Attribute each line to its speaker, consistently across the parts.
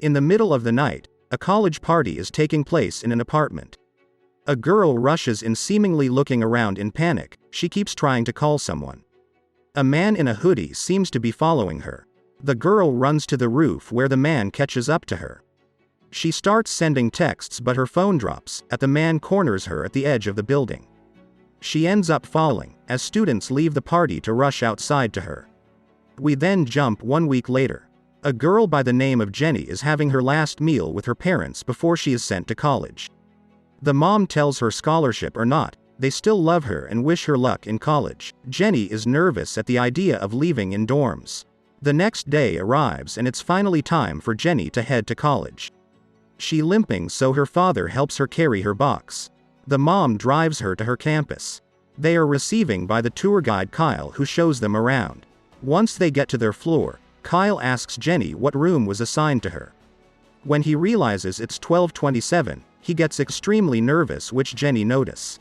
Speaker 1: In the middle of the night, a college party is taking place in an apartment. A girl rushes in, seemingly looking around in panic. She keeps trying to call someone. A man in a hoodie seems to be following her. The girl runs to the roof where the man catches up to her. She starts sending texts, but her phone drops as the man corners her at the edge of the building. She ends up falling as students leave the party to rush outside to her. We then jump 1 week later. A girl by the name of Jenny is having her last meal with her parents before she is sent to college. The mom tells her, scholarship or not, they still love her and wish her luck in college. Jenny is nervous at the idea of leaving in dorms. The next day arrives and it's finally time for Jenny to head to college. She limping, so her father helps her carry her box. The mom drives her to her campus. They are receiving by the tour guide Kyle, who shows them around. Once they get to their floor, Kyle asks Jenny what room was assigned to her. When he realizes it's 1227, he gets extremely nervous, which Jenny notices.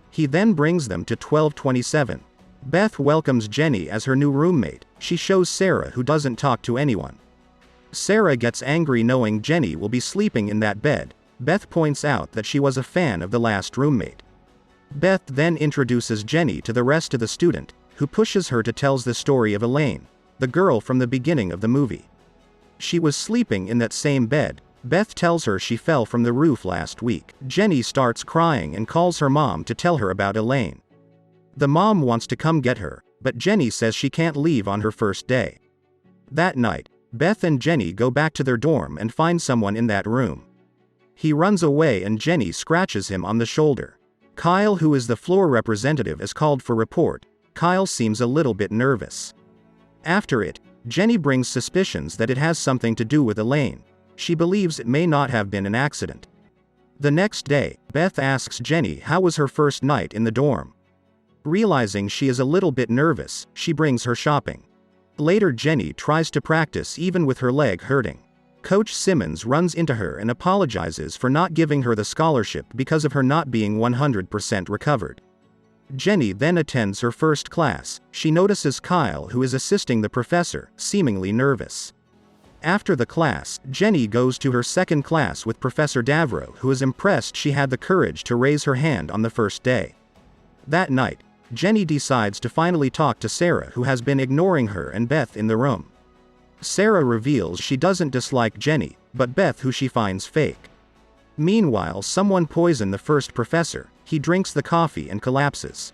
Speaker 1: He then brings them to 1227. Beth welcomes Jenny as her new roommate. She shows Sarah, who doesn't talk to anyone. Sarah gets angry knowing Jenny will be sleeping in that bed. Beth points out that she was a fan of the last roommate. Beth then introduces Jenny to the rest of the student, who pushes her to tell the story of Elaine, the girl from the beginning of the movie. She was sleeping in that same bed. Beth tells her she fell from the roof last week. Jenny starts crying and calls her mom to tell her about Elaine. The mom wants to come get her, but Jenny says she can't leave on her first day. That night, Beth and Jenny go back to their dorm and find someone in that room. He runs away and Jenny scratches him on the shoulder. Kyle, who is the floor representative, is called for report. Kyle seems a little bit nervous. After it, Jenny brings suspicions that it has something to do with Elaine. She believes it may not have been an accident. The next day, Beth asks Jenny how was her first night in the dorm. Realizing she is a little bit nervous, she brings her shopping. Later, Jenny tries to practice even with her leg hurting. Coach Simmons runs into her and apologizes for not giving her the scholarship because of her not being 100% recovered. Jenny then attends her first class. She notices Kyle, who is assisting the professor, seemingly nervous. After the class, Jenny goes to her second class with Professor Davro, who is impressed she had the courage to raise her hand on the first day. That night, Jenny decides to finally talk to Sarah, who has been ignoring her and Beth in the room. Sarah reveals she doesn't dislike Jenny, but Beth, who she finds fake. Meanwhile, someone poisoned the first professor. He drinks the coffee and collapses.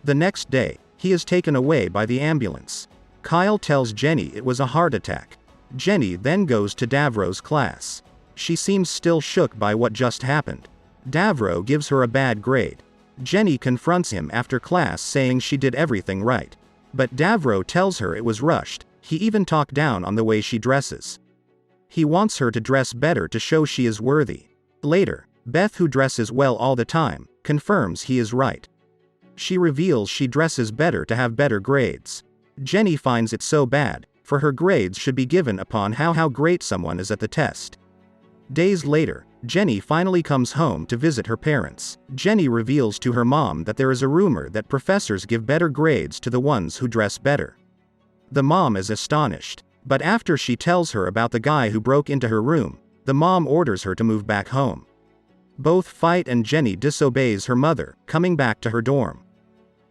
Speaker 1: The next day, he is taken away by the ambulance. Kyle tells Jenny it was a heart attack. Jenny then goes to Davro's class. She seems still shook by what just happened. Davro gives her a bad grade. Jenny confronts him after class, saying she did everything right. But Davro tells her it was rushed. He even talked down on the way she dresses. He wants her to dress better to show she is worthy. Later, Beth, who dresses well all the time, confirms he is right. She reveals she dresses better to have better grades. Jenny finds it so bad, for her grades should be given upon how great someone is at the test. Days later, Jenny finally comes home to visit her parents. Jenny reveals to her mom that there is a rumor that professors give better grades to the ones who dress better. The mom is astonished, but after she tells her about the guy who broke into her room, the mom orders her to move back home. Both fight and Jenny disobeys her mother, coming back to her dorm.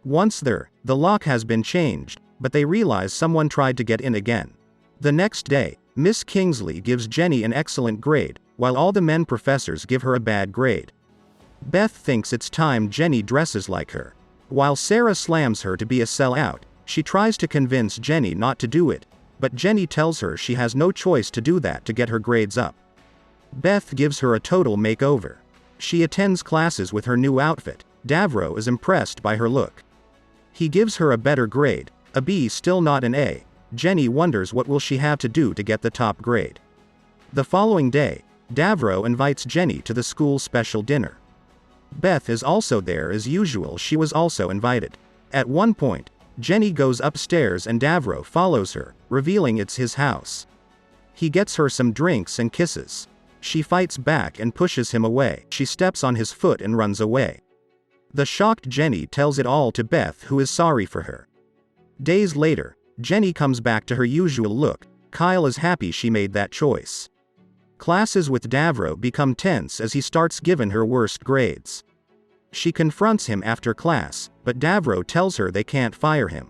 Speaker 1: Once there, the lock has been changed, but they realize someone tried to get in again. The next day, Miss Kingsley gives Jenny an excellent grade, while all the men professors give her a bad grade. Beth thinks it's time Jenny dresses like her. While Sarah slams her to be a sellout, she tries to convince Jenny not to do it, but Jenny tells her she has no choice to do that to get her grades up. Beth gives her a total makeover. She attends classes with her new outfit. Davro is impressed by her look. He gives her a better grade, a B, still not an A. Jenny wonders what will she have to do to get the top grade. The following day, Davro invites Jenny to the school special dinner. Beth is also there as usual. She was also invited. At one point, Jenny goes upstairs and Davro follows her, revealing it's his house. He gets her some drinks and kisses. She fights back and pushes him away. She steps on his foot and runs away. The shocked Jenny tells it all to Beth, who is sorry for her. Days later, Jenny comes back to her usual look. Kyle is happy she made that choice. Classes with Davro become tense as he starts giving her worst grades. She confronts him after class, but Davro tells her they can't fire him.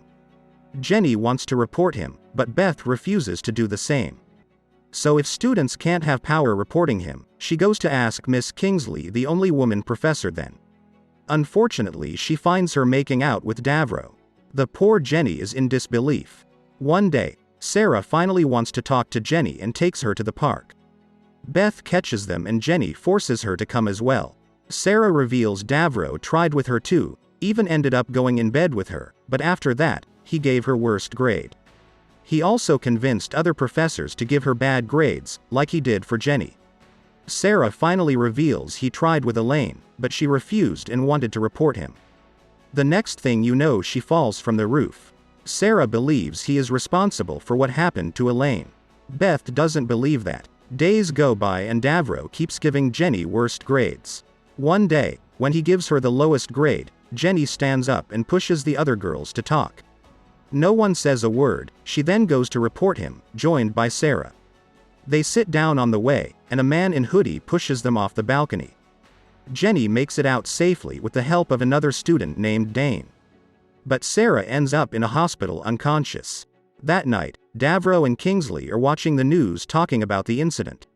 Speaker 1: Jenny wants to report him, but Beth refuses to do the same. So if students can't have power reporting him, she goes to ask Miss Kingsley, the only woman professor then. Unfortunately, she finds her making out with Davro. The poor Jenny is in disbelief. One day, Sarah finally wants to talk to Jenny and takes her to the park. Beth catches them and Jenny forces her to come as well. Sarah reveals Davro tried with her too, even ended up going in bed with her, but after that, he gave her worst grade. He also convinced other professors to give her bad grades, like he did for Jenny. Sarah finally reveals he tried with Elaine, but she refused and wanted to report him. The next thing you know, she falls from the roof. Sarah believes he is responsible for what happened to Elaine. Beth doesn't believe that. Days go by and Davro keeps giving Jenny worst grades. One day, when he gives her the lowest grade, Jenny stands up and pushes the other girls to talk. No one says a word. She then goes to report him, joined by Sarah. They sit down on the way, and a man in hoodie pushes them off the balcony. Jenny makes it out safely with the help of another student named Dane. But Sarah ends up in a hospital unconscious. That night, Davro and Kingsley are watching the news talking about the incident.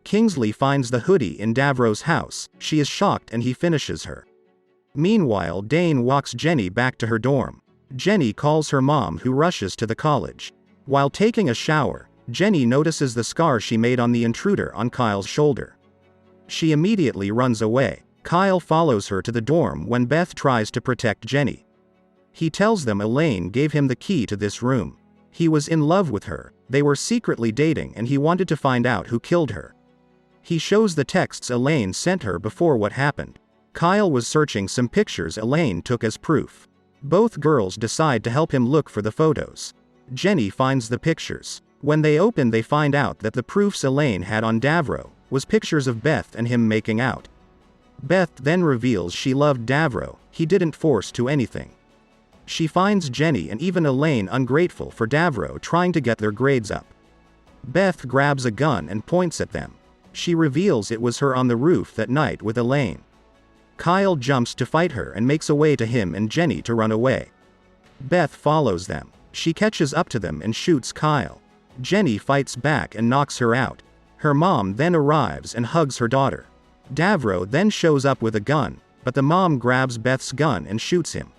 Speaker 1: Kingsley finds the hoodie in Davro's house. She is shocked and he finishes her. Meanwhile, Dane walks Jenny back to her dorm. Jenny calls her mom, who rushes to the college. While taking a shower, Jenny notices the scar she made on the intruder on Kyle's shoulder. She immediately runs away. Kyle follows her to the dorm when Beth tries to protect Jenny. He tells them Elaine gave him the key to this room. He was in love with her, they were secretly dating and he wanted to find out who killed her. He shows the texts Elaine sent her before what happened. Kyle was searching some pictures Elaine took as proof. Both girls decide to help him look for the photos. Jenny finds the pictures. When they open, they find out that the proofs Elaine had on Davro was pictures of Beth and him making out. Beth then reveals she loved Davro, he didn't force to anything. She finds Jenny and even Elaine ungrateful for Davro trying to get their grades up. Beth grabs a gun and points at them. She reveals it was her on the roof that night with Elaine. Kyle jumps to fight her and makes a way to him and Jenny to run away. Beth follows them. She catches up to them and shoots Kyle. Jenny fights back and knocks her out. Her mom then arrives and hugs her daughter. Davro then shows up with a gun, but the mom grabs Beth's gun and shoots him.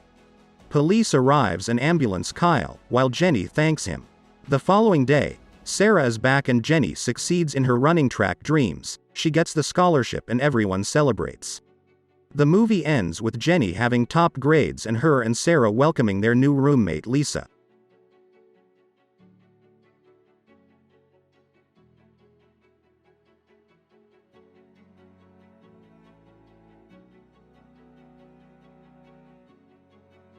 Speaker 1: Police arrives and ambulance Kyle, while Jenny thanks him. The following day, Sarah is back and Jenny succeeds in her running track dreams. She gets the scholarship and everyone celebrates. The movie ends with Jenny having top grades and her and Sarah welcoming their new roommate Lisa.